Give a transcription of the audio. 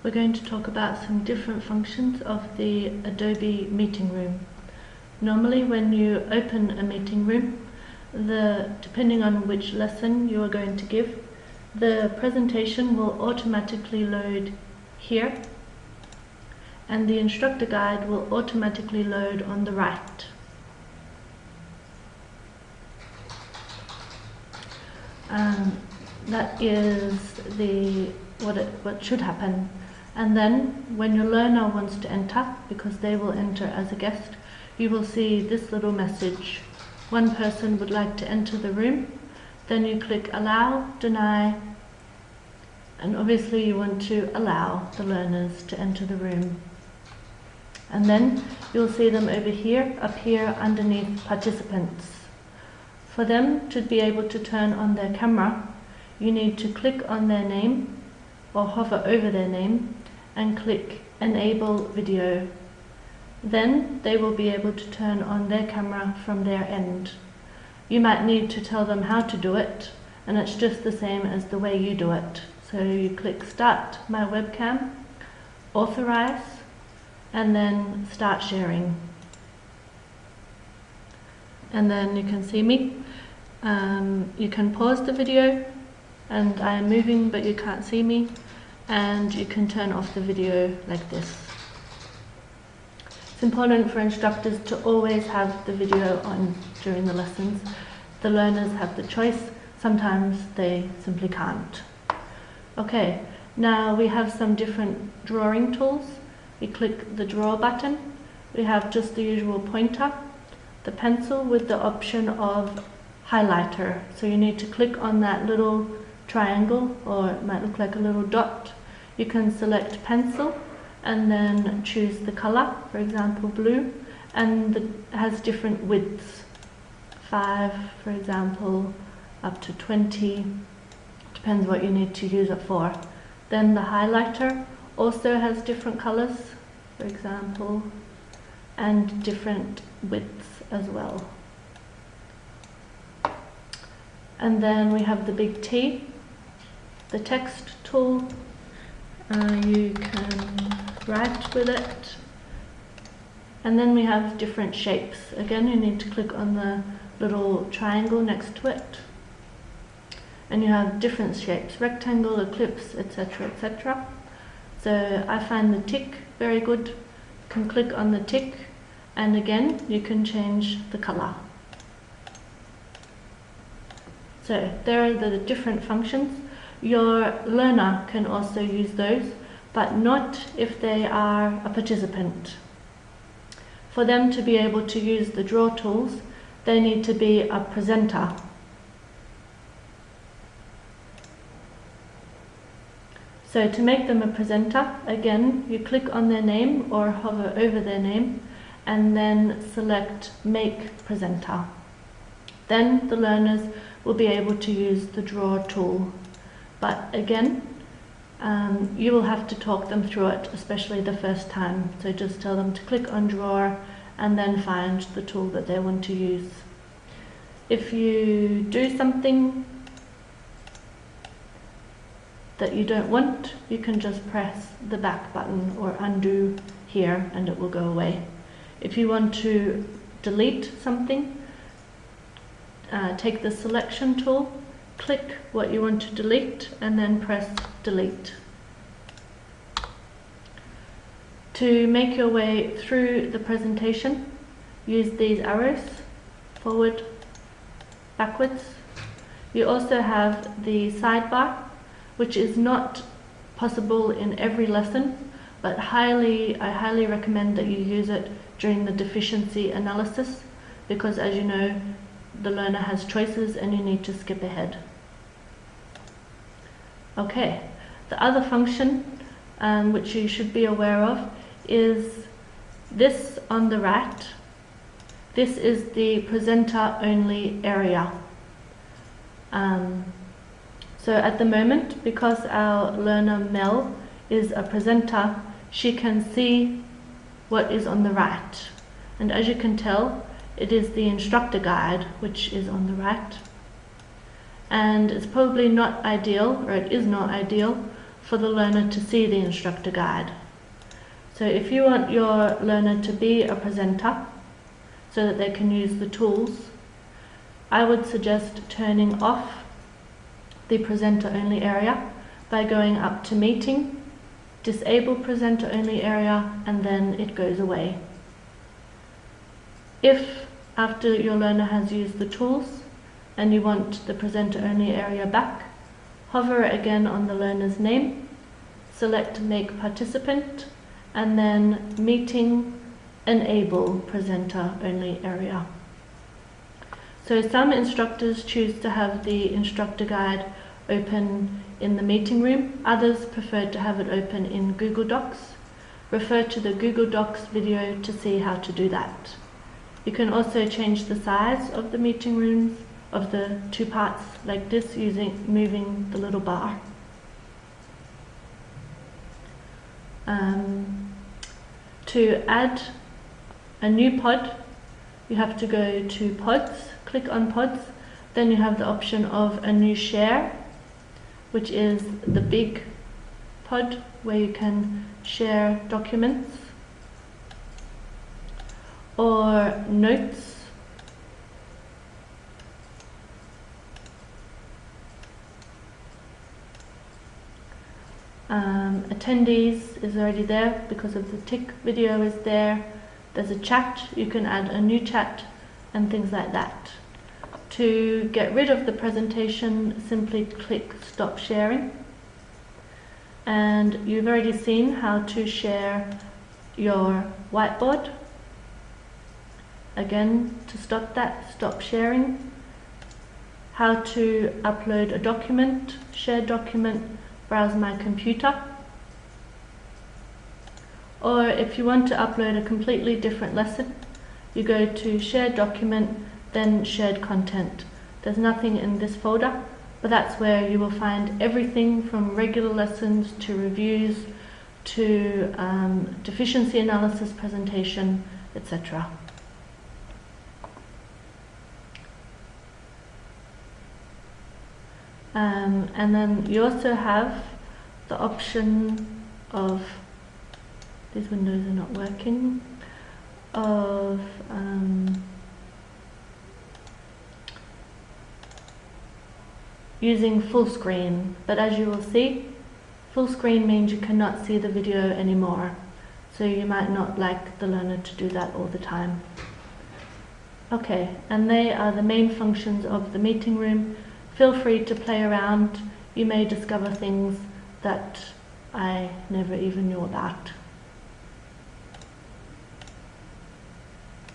we're going to talk about some different functions of the Adobe meeting room. Normally when you open a meeting room, depending on which lesson you are going to give, the presentation will automatically load here and the instructor guide will automatically load on the right. That is what should happen. And then when your learner wants to enter, because they will enter as a guest, you will see this little message. One person would like to enter the room. Then you click allow, deny, and obviously you want to allow the learners to enter the room. And then you'll see them over here, up here underneath participants. For them to be able to turn on their camera, you need to click on their name or hover over their name and click enable video. Then they will be able to turn on their camera from their end. You might need to tell them how to do it, and it's just the same as the way you do it. So you click start my webcam, authorize, and then start sharing. And then you can see me. You can pause the video, and I am moving but you can't see me, and you can turn off the video like this. It's important for instructors to always have the video on during the lessons. The learners have the choice, sometimes they simply can't. Okay, now we have some different drawing tools. We click the draw button, we have just the usual pointer, the pencil with the option of highlighter. So you need to click on that little triangle, or it might look like a little dot. You can select pencil and then choose the color, for example blue, and it has different widths, 5 for example, up to 20, depends what you need to use it for. Then the highlighter also has different colors, for example, and different widths as well. And then we have the big T, the text tool. You can write with it. And then we have different shapes. Again, you need to click on the little triangle next to it. And you have different shapes, rectangle, ellipse, etc., etc. So I find the tick very good. You can click on the tick, and again, you can change the color. So there are the different functions. Your learner can also use those, but not if they are a participant. For them to be able to use the draw tools, they need to be a presenter. So to make them a presenter, again, you click on their name or hover over their name and then select make presenter. Then the learners will be able to use the draw tool. But again, you will have to talk them through it, especially the first time. So just tell them to click on draw and then find the tool that they want to use. If you do something that you don't want, you can just press the back button or undo here and it will go away. If you want to delete something, take the selection tool, click what you want to delete and then press delete. To make your way through the presentation, use these arrows, forward, backwards. You also have the sidebar, which is not possible in every lesson, but I highly recommend that you use it during the deficiency analysis, because as you know, the learner has choices and you need to skip ahead. Okay, the other function which you should be aware of is this on the right. This is the presenter only area. So at the moment, because our learner Mel is a presenter, she can see what is on the right. And as you can tell, it is the instructor guide which is on the right. And it's probably not ideal, or it is not ideal, for the learner to see the instructor guide. So if you want your learner to be a presenter so that they can use the tools, I would suggest turning off the presenter only area by going up to meeting, disable presenter only area, and then it goes away. If after your learner has used the tools and you want the presenter only area back, hover again on the learner's name, select make participant, and then meeting, enable presenter only area. So some instructors choose to have the instructor guide open in the meeting room, others prefer to have it open in Google Docs. Refer to the Google Docs video to see how to do that. You can also change the size of the meeting rooms, of the two parts like this, moving the little bar. To add a new pod, you have to go to pods, click on pods, then you have the option of a new share, which is the big pod where you can share documents, or notes, attendees is already there because of the tick video is there. There's a chat, you can add a new chat and things like that. To get rid of the presentation, simply click stop sharing. And you've already seen how to share your whiteboard. Again, to stop that, stop sharing. How to upload a document, share document, browse my computer. Or if you want to upload a completely different lesson, you go to share document, then shared content. There's nothing in this folder, but that's where you will find everything from regular lessons to reviews to deficiency analysis presentation, etc. And then you also have the option of, these windows are not working, of using full screen, but as you will see, full screen means you cannot see the video anymore, so you might not like the learner to do that all the time. Okay, and they are the main functions of the meeting room. Feel free to play around, you may discover things that I never even knew about.